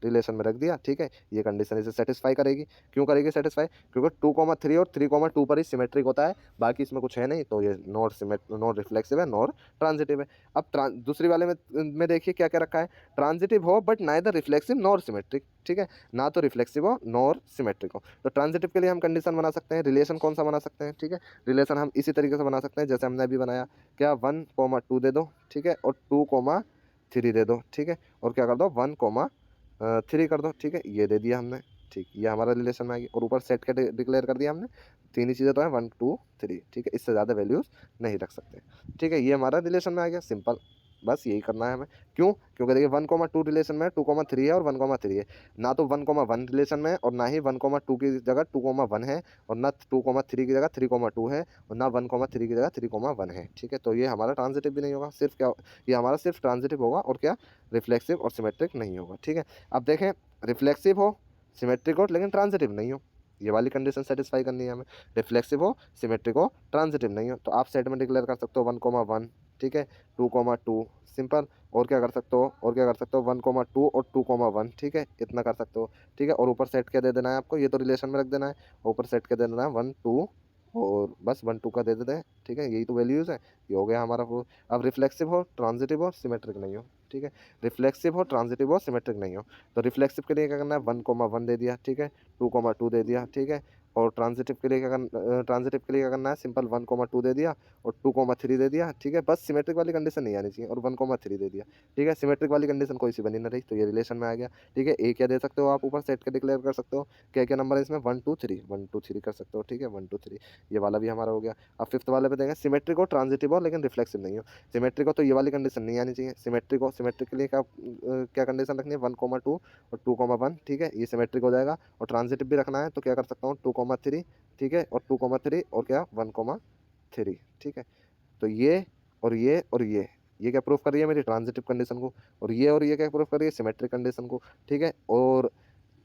रिलेशन में रख दिया, ठीक है। ये कंडीशन इसे सेटिस्फाई करेगी। क्यों करेगी सेटिस्फाई? क्योंकि 2,3 और 3,2 पर ही सिमेट्रिक होता है, बाकी इसमें कुछ है नहीं, तो ये नॉट रिफ्लेक्सिव है, नॉर ट्रांजिटिव है। अब दूसरी वाले में देखिए क्या क्या रखा है, ट्रांजिटिव हो but neither reflexive nor symmetric, ठीक है, ना तो रिफ्लेक्सिव हो नॉर सिमेट्रिक हो। तो ट्रांजिटिव के लिए हम कंडीशन बना सकते हैं, रिलेशन कौन सा बना सकते हैं, ठीक है। रिलेशन हम इसी तरीके से बना सकते हैं जैसे हमने अभी बनाया, क्या 1,2 दे दो, ठीक है, और 2,3 दे दो, ठीक है, और क्या कर दो 1,3 कर दो, ठीक है, ये दे दिया हमने, ठीक, ये हमारा रिलेशन में आ गया, और ऊपर सेट का डिक्लेयर कर दिया हमने, तीन ही चीज़ें तो है 1 2 3, ठीक है, इससे ज़्यादा वैल्यूज़ नहीं रख सकते, ठीक है, ये हमारा रिलेशन में आ गया, सिंपल, बस यही करना है हमें। क्यों? क्योंकि देखिए 1,2 रिलेशन में 2,3 है और 1,3 है, ना तो 1,1 रिलेशन में है और ना ही 1,2 की जगह 2,1 है, और ना 2,3 की जगह 3,2 है, और ना 1,3 की जगह 3,1 है, ठीक है, तो ये हमारा ट्रांजिटिव भी नहीं होगा, सिर्फ क्या, ये हमारा सिर्फ ट्रांजिटिव होगा और क्या, रिफ्लेक्सिव और सिमेट्रिक नहीं होगा, ठीक है। अब देखें, रिफ्लेक्सिव हो, सिमेट्रिक हो, लेकिन ट्रांजिटिव नहीं हो, ये वाली कंडीशन सेटिस्फाई करनी है हमें, रिफ्लेक्सिव हो, सिमेट्रिक हो, ट्रांजिटिव नहीं हो, तो आप सेट में डिक्लेयर कर सकते हो 1,1, ठीक है, 2,2, सिंपल, और क्या कर सकते हो, और क्या कर सकते हो 1,2 और 2,1, ठीक है, इतना कर सकते हो, ठीक है, और ऊपर सेट क्या दे देना है आपको, ये तो रिलेशन में रख देना है, ऊपर सेट क्या दे देना है 1 2, और बस 1 2 का दे देते हैं, ठीक है, यही तो वैल्यूज़ है, ये हो गया हमारा वो। अब रिफ्लेक्सिव हो, ट्रांजिटिव हो, सिमेट्रिक नहीं हो, ठीक है, रिफ्लेक्सिव हो, ट्रांजिटिव हो, सिमेट्रिक नहीं हो, तो रिफ्लेक्सिव के लिए क्या करना है 1,1 दे दिया, ठीक है, 2,2 दे दिया, ठीक है, और ट्रांजिटिव के लिए क्या करना, ट्रांजिटिव के लिए क्या करना है, सिंपल 1,2 दे दिया और 2,3 दे दिया, ठीक है, बस सिमेट्रिक वाली कंडीशन नहीं आनी चाहिए, और 1,3 दे दिया, ठीक है, सिमेट्रिक वाली कंडीशन कोई सी बनी ना रही, तो ये रिलेशन में आ गया, ठीक है। ए क्या दे सकते हो आप, ऊपर सेट के डिक्लेयर कर सकते हो, क्या क्या नंबर है इसमें 1 2 3, 1 2 3 कर सकते हो, ठीक है, 1 2 3, ये वाला भी हमारा हो गया। अब फिफ्थ वाले पे देखें, सिमेट्रिक हो, ट्रांजिटिव हो, लेकिन रिफ्लेक्सिव नहीं हो, सिमेट्रिक हो तो ये वाली कंडीशन नहीं आनी चाहिए, सिमेट्रिक हो, सिमेट्रिक के लिए क्या कंडीशन रखनी है 1,2 और 2,1, ठीक है, ये सिमेट्रिक हो जाएगा, और ट्रांजिटिव भी रखना है तो क्या कर सकता हूँ 2,3, ठीक है, और 2,3 और क्या 1,3, ठीक है, तो ये और ये और ये क्या प्रूफ कर रही है मेरी ट्रांजिटिव कंडीशन को, और ये क्या प्रूफ कर रही है सिमेट्रिक कंडीशन को, ठीक है, और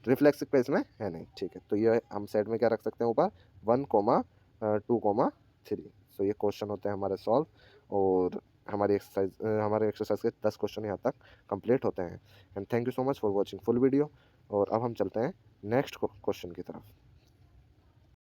रिफ्लेक्सिव पे इसमें है नहीं, ठीक है, तो ये हम साइड में क्या रख सकते हैं ऊपर 1,2,3। सो ये क्वेश्चन होते हैं हमारे सॉल्व, और हमारे एक्सरसाइज के 10 क्वेश्चन यहाँ तक कंप्लीट होते हैं। And thank you so much for watching full video, और अब हम चलते हैं नेक्स्ट क्वेश्चन की तरफ।